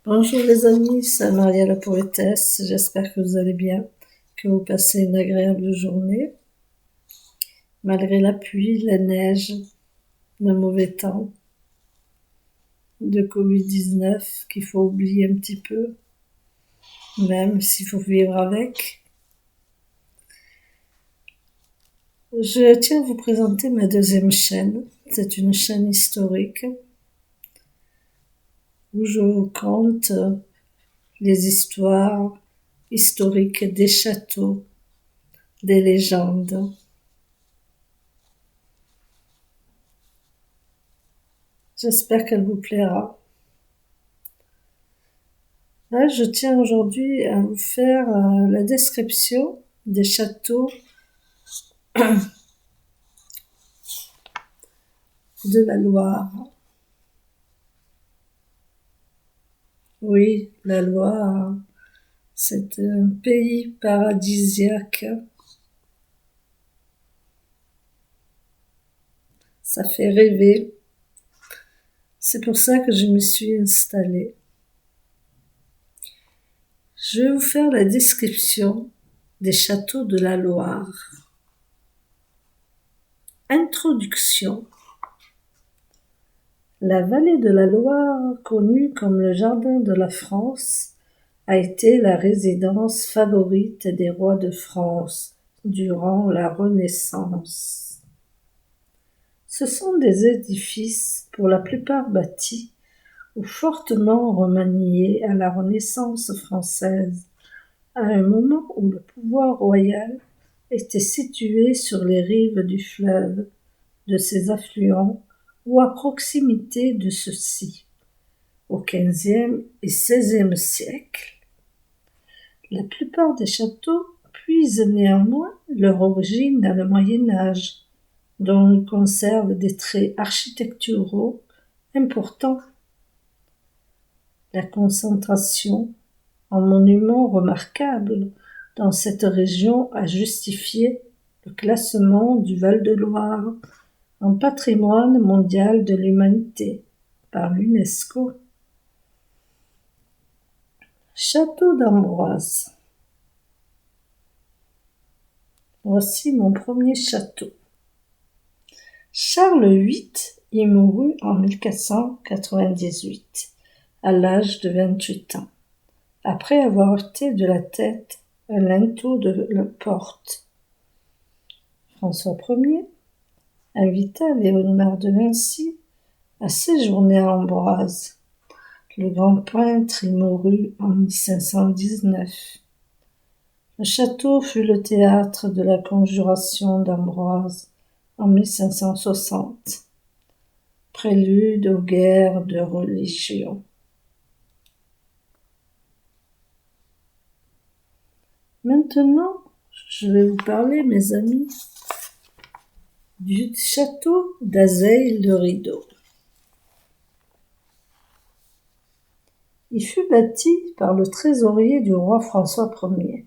Bonjour les amis, c'est Maria la poétesse, j'espère que vous allez bien, que vous passez une agréable journée, malgré la pluie, la neige, le mauvais temps, de Covid-19 qu'il faut oublier un petit peu, même s'il faut vivre avec. Je tiens à vous présenter ma deuxième chaîne, c'est une chaîne historique où je vous conte les histoires historiques des châteaux, des légendes. J'espère qu'elle vous plaira. Là, je tiens aujourd'hui à vous faire la description des châteaux de la Loire. Oui, la Loire, c'est un pays paradisiaque. Ça fait rêver. C'est pour ça que je me suis installée. Je vais vous faire la description des châteaux de la Loire. Introduction. La vallée de la Loire, connue comme le jardin de la France, a été la résidence favorite des rois de France durant la Renaissance. Ce sont des édifices pour la plupart bâtis ou fortement remaniés à la Renaissance française, à un moment où le pouvoir royal était situé sur les rives du fleuve, de ses affluents ou à proximité de ceux-ci. Au XVe et XVIe siècle, la plupart des châteaux puisent néanmoins leur origine dans le Moyen Âge, dont ils conservent des traits architecturaux importants. La concentration en monuments remarquables dans cette région a justifié le classement du Val-de-Loire en patrimoine mondial de l'humanité par l'UNESCO. Château d'Ambroise. Voici mon premier château. Charles VIII y mourut en 1498, à l'âge de 28 ans, après avoir heurté de la tête un linteau de la porte. François Ier invita Léonard de Vinci à séjourner à Ambroise. Le grand peintre y mourut en 1519. Le château fut le théâtre de la conjuration d'Ambroise en 1560, prélude aux guerres de religion. Maintenant, je vais vous parler, mes amis, du château d'Azeille-le-Rideau. Il fut bâti par le trésorier du roi François Ier,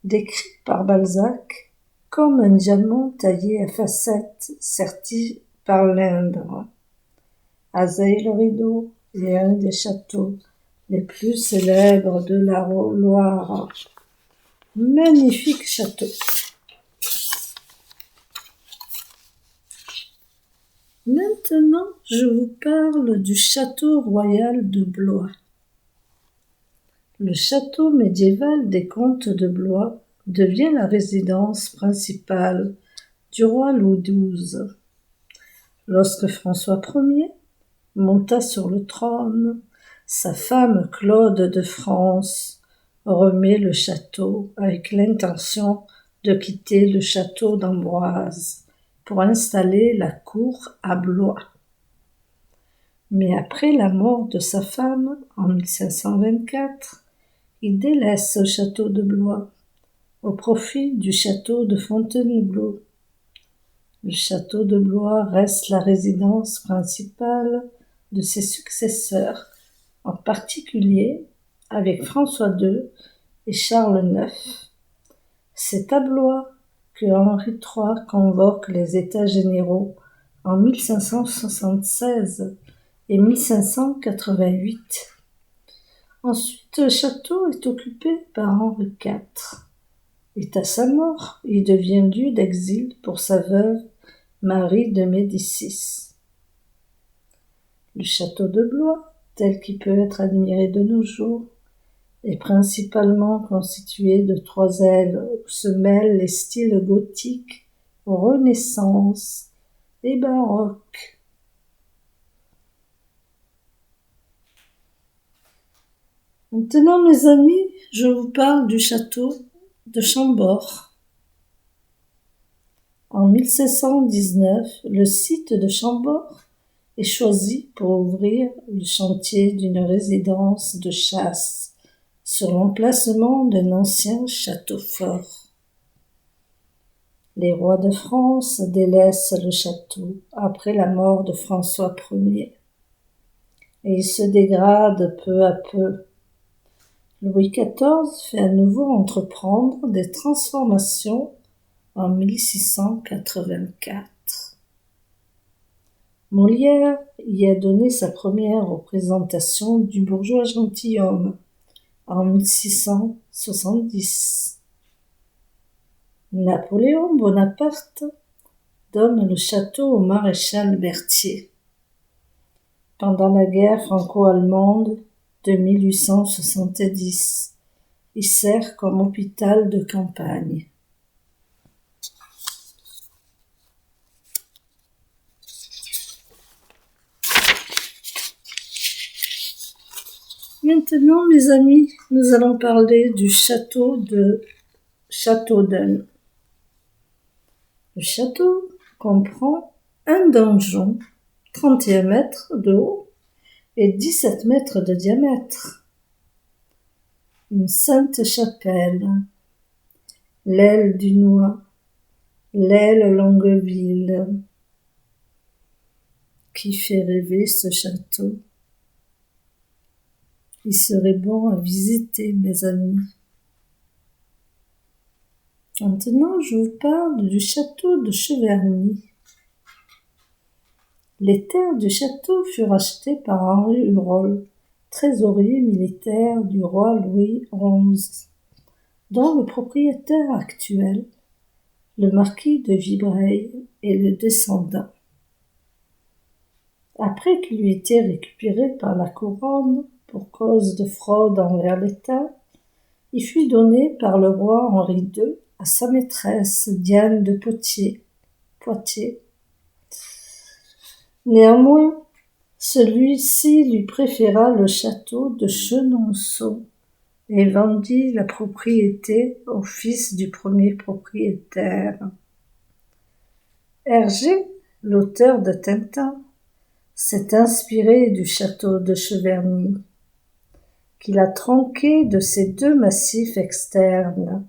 décrit par Balzac comme un diamant taillé à facettes serti par l'Indre. Azeille-le-Rideau est un des châteaux les plus célèbres de la Loire. Magnifique château. Maintenant, je vous parle du château royal de Blois. Le château médiéval des comtes de Blois devient la résidence principale du roi Louis XII. Lorsque François Ier monta sur le trône, sa femme Claude de France remet le château avec l'intention de quitter le château d'Ambroise pour installer la cour à Blois. Mais après la mort de sa femme en 1524, il délaisse le château de Blois au profit du château de Fontainebleau. Le château de Blois reste la résidence principale de ses successeurs, en particulier avec François II et Charles IX. C'est à Blois que Henri III convoque les États généraux en 1576 et 1588. Ensuite, le château est occupé par Henri IV. Et à sa mort, il devient lieu d'exil pour sa veuve Marie de Médicis. Le château de Blois, tel qu'il peut être admiré de nos jours, est principalement constitué de 3 ailes où se mêlent les styles gothique, Renaissance et baroque. Maintenant, mes amis, je vous parle du château de Chambord. En 1619, le site de Chambord est choisi pour ouvrir le chantier d'une résidence de chasse sur l'emplacement d'un ancien château fort. Les rois de France délaissent le château après la mort de François Ier et il se dégrade peu à peu. Louis XIV fait à nouveau entreprendre des transformations en 1684. Molière y a donné sa première représentation du bourgeois gentilhomme en 1670. Napoléon Bonaparte donne le château au maréchal Berthier. Pendant la guerre franco-allemande de 1870, il sert comme hôpital de campagne. Maintenant, mes amis, nous allons parler du château de Châteaudun. Le château comprend un donjon, 31 mètres de haut et 17 mètres de diamètre, une sainte chapelle, l'aile du Noix, l'aile Longueville, qui fait rêver ce château. Il serait bon à visiter, mes amis. Maintenant, je vous parle du château de Cheverny. Les terres du château furent achetées par Henri Hurol, trésorier militaire du roi Louis XI, dont le propriétaire actuel, le marquis de Vibraye, est le descendant. Après qu'il eut été récupéré par la couronne pour cause de fraude envers l'État, il fut donné par le roi Henri II à sa maîtresse Diane de Poitiers. Néanmoins, celui-ci lui préféra le château de Chenonceau et vendit la propriété au fils du premier propriétaire. Hergé, l'auteur de Tintin, s'est inspiré du château de Cheverny, qu'il a tronqué de ses 2 massifs externes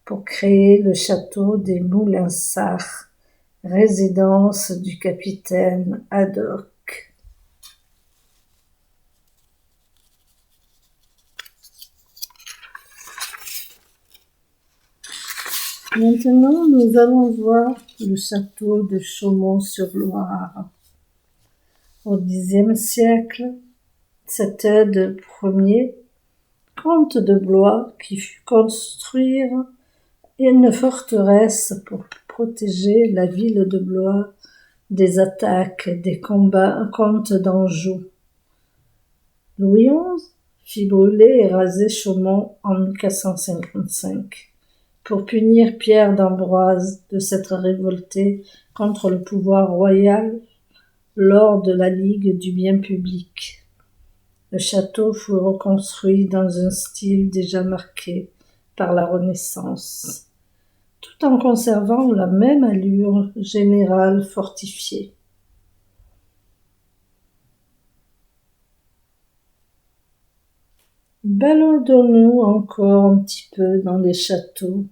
pour créer le château des Moulinsart, résidence du capitaine Haddock. Maintenant, nous allons voir le château de Chaumont-sur-Loire. Au Xe siècle, c'est Eudes Ier, comte de Blois, qui fit construire une forteresse pour protéger la ville de Blois des attaques des comtes d'Anjou. Louis XI fit brûler et raser Chaumont en 1455 pour punir Pierre d'Ambroise de s'être révolté contre le pouvoir royal lors de la Ligue du bien public. Le château fut reconstruit dans un style déjà marqué par la Renaissance, tout en conservant la même allure générale fortifiée. Baladons-nous encore un petit peu dans les châteaux.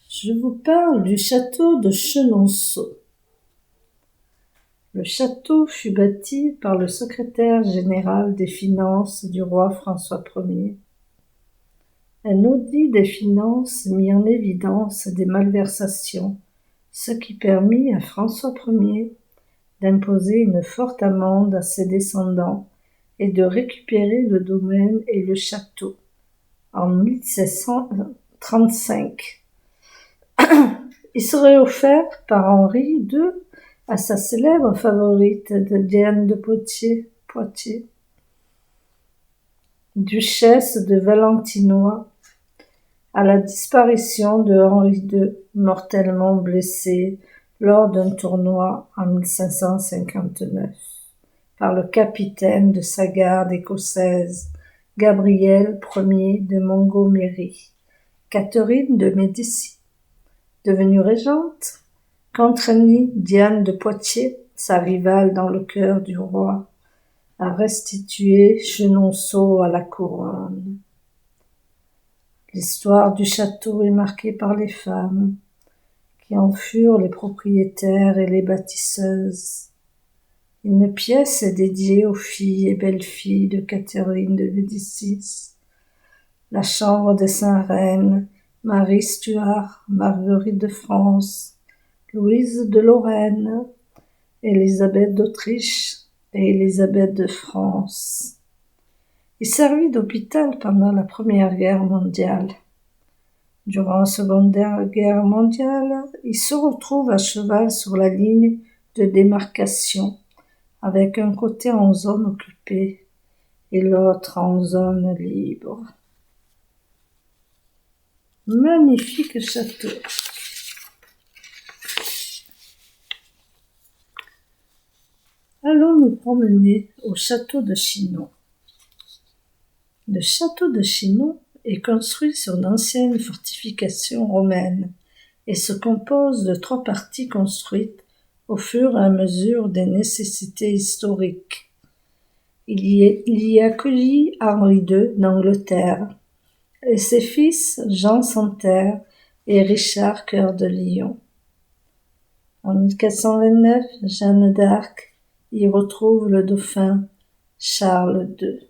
Je vous parle du château de Chenonceau. Le château fut bâti par le secrétaire général des Finances du roi François Ier. Un audit des finances mit en évidence des malversations, ce qui permit à François Ier d'imposer une forte amende à ses descendants et de récupérer le domaine et le château. En 1735, il serait offert par Henri II à sa célèbre favorite de Diane de Poitiers, duchesse de Valentinois, à la disparition de Henri II, mortellement blessé lors d'un tournoi en 1559 par le capitaine de sa garde écossaise, Gabriel Ier de Montgomery. Catherine de Médicis, devenue régente, contraignit Diane de Poitiers, sa rivale dans le cœur du roi, à restituer Chenonceau à la couronne. L'histoire du château est marquée par les femmes, qui en furent les propriétaires et les bâtisseuses. Une pièce est dédiée aux filles et belles-filles de Catherine de Médicis. La chambre des Saint-Reines, Marie Stuart, Marguerite de France, Louise de Lorraine, Élisabeth d'Autriche et Élisabeth de France. Il servit d'hôpital pendant la Première Guerre mondiale. Durant la Seconde Guerre mondiale, il se retrouve à cheval sur la ligne de démarcation, avec un côté en zone occupée et l'autre en zone libre. Magnifique château. Allons nous promener au château de Chinon. Le château de Chinon est construit sur d'anciennes fortifications romaines et se compose de 3 parties construites au fur et à mesure des nécessités historiques. Il y accueillit Henri II d'Angleterre et ses fils Jean Santerre et Richard Cœur de Lion. En 1429, Jeanne d'Arc y retrouve le dauphin Charles II.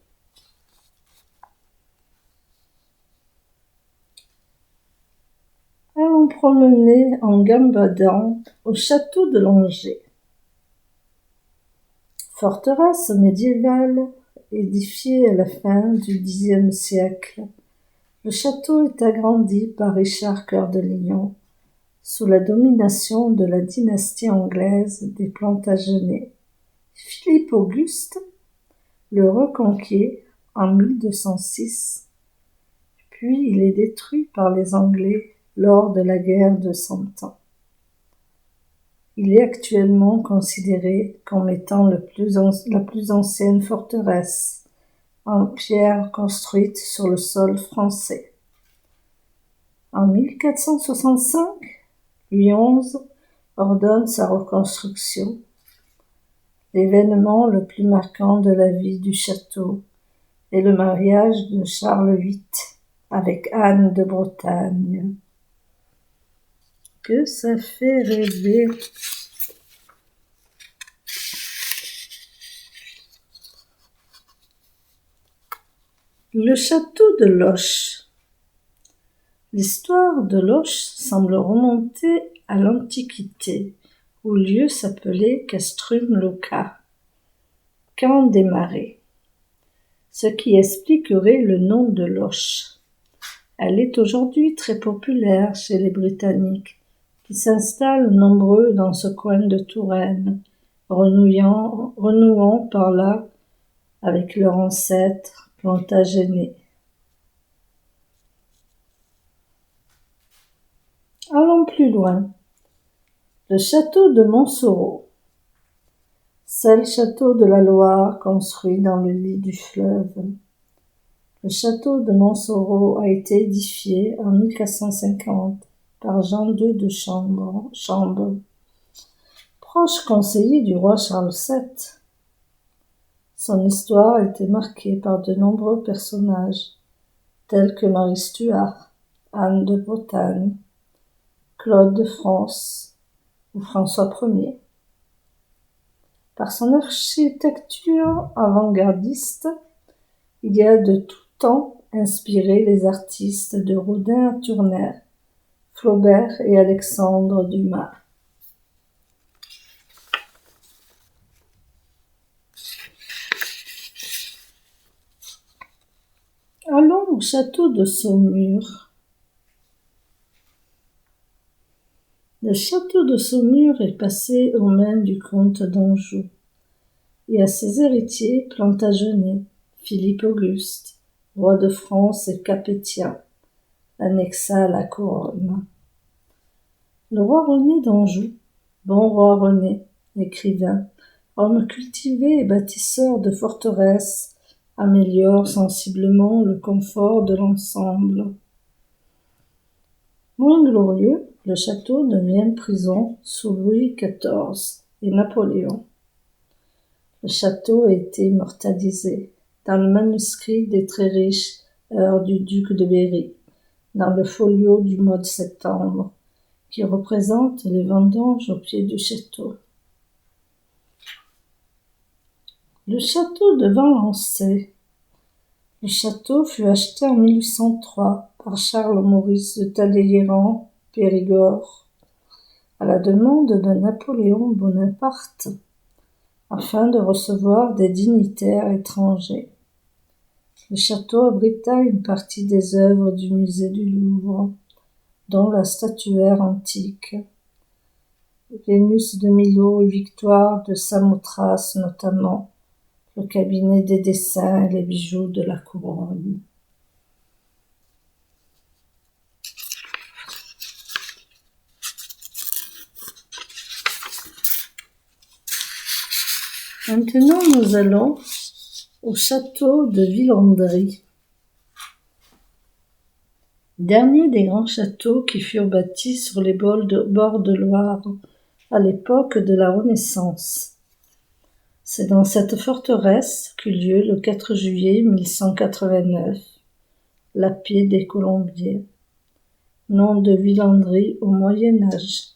Allons promener en gambadant au château de Langeais. Forteresse médiévale édifiée à la fin du Xe siècle, le château est agrandi par Richard Cœur de Lion sous la domination de la dynastie anglaise des Plantagenets. Philippe Auguste le reconquiert en 1206, puis il est détruit par les Anglais lors de la guerre de Cent Ans. Il est actuellement considéré comme étant la plus ancienne forteresse en pierre construite sur le sol français. En 1465, Louis XI ordonne sa reconstruction, l'événement le plus marquant de la vie du château est le mariage de Charles VIII avec Anne de Bretagne. Que ça fait rêver! Le château de Loches. L'histoire de Loches semble remonter à l'Antiquité, où le lieu s'appelait Castrum Loca, camp des marais, ce qui expliquerait le nom de Loches. Elle est aujourd'hui très populaire chez les Britanniques, qui s'installent nombreux dans ce coin de Touraine, renouant par là avec leur ancêtre Plantagenet. Allons plus loin. Le château de Montsoreau, seul château de la Loire construit dans le lit du fleuve. Le château de Montsoreau a été édifié en 1450 par Jean II de Chambes, proche conseiller du roi Charles VII. Son histoire a été marquée par de nombreux personnages, tels que Marie Stuart, Anne de Bretagne, Claude de France ou François Ier. Par son architecture avant-gardiste, il y a de tout temps inspiré les artistes de Rodin à Turner, Flaubert et Alexandre Dumas. château de Saumur. Le château de Saumur est passé aux mains du comte d'Anjou et à ses héritiers Plantagenêt, Philippe Auguste, roi de France et Capétien, annexa à la couronne. Le roi René d'Anjou, bon roi René, écrivain, homme cultivé et bâtisseur de forteresses, améliore sensiblement le confort de l'ensemble. Moins glorieux, le château devient prison sous Louis XIV et Napoléon. Le château a été immortalisé dans le manuscrit des très riches heures du duc de Berry, dans le folio du mois de septembre, qui représente les vendanges au pied du château. Le château de Valençay. Le château fut acheté en 1803 par Charles-Maurice de Talleyrand, Périgord, à la demande de Napoléon Bonaparte, afin de recevoir des dignitaires étrangers. Le château abrita une partie des œuvres du musée du Louvre, dont la statuaire antique, Vénus de Milo et Victoire de Samothrace notamment, le cabinet des dessins et les bijoux de la couronne. Maintenant, nous allons au château de Villandry, dernier des grands châteaux qui furent bâtis sur les bords de Loire à l'époque de la Renaissance. C'est dans cette forteresse qu'eut lieu le 4 juillet 1189 la Paix des Colombiers, nom de Villandry au Moyen Âge,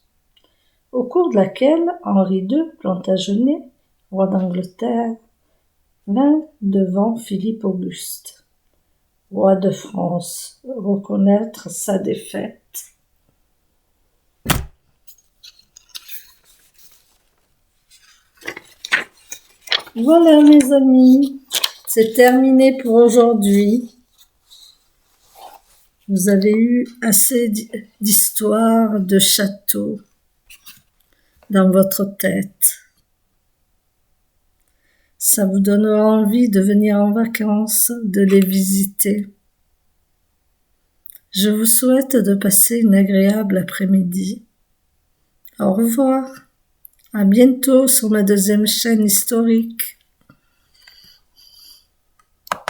au cours de laquelle Henri II Plantagenet, roi d'Angleterre, vint devant Philippe Auguste, roi de France, reconnaître sa défaite. Voilà mes amis, c'est terminé pour aujourd'hui. Vous avez eu assez d'histoires de châteaux dans votre tête. Ça vous donnera envie de venir en vacances, de les visiter. Je vous souhaite de passer une agréable après-midi. Au revoir. À bientôt sur ma deuxième chaîne historique.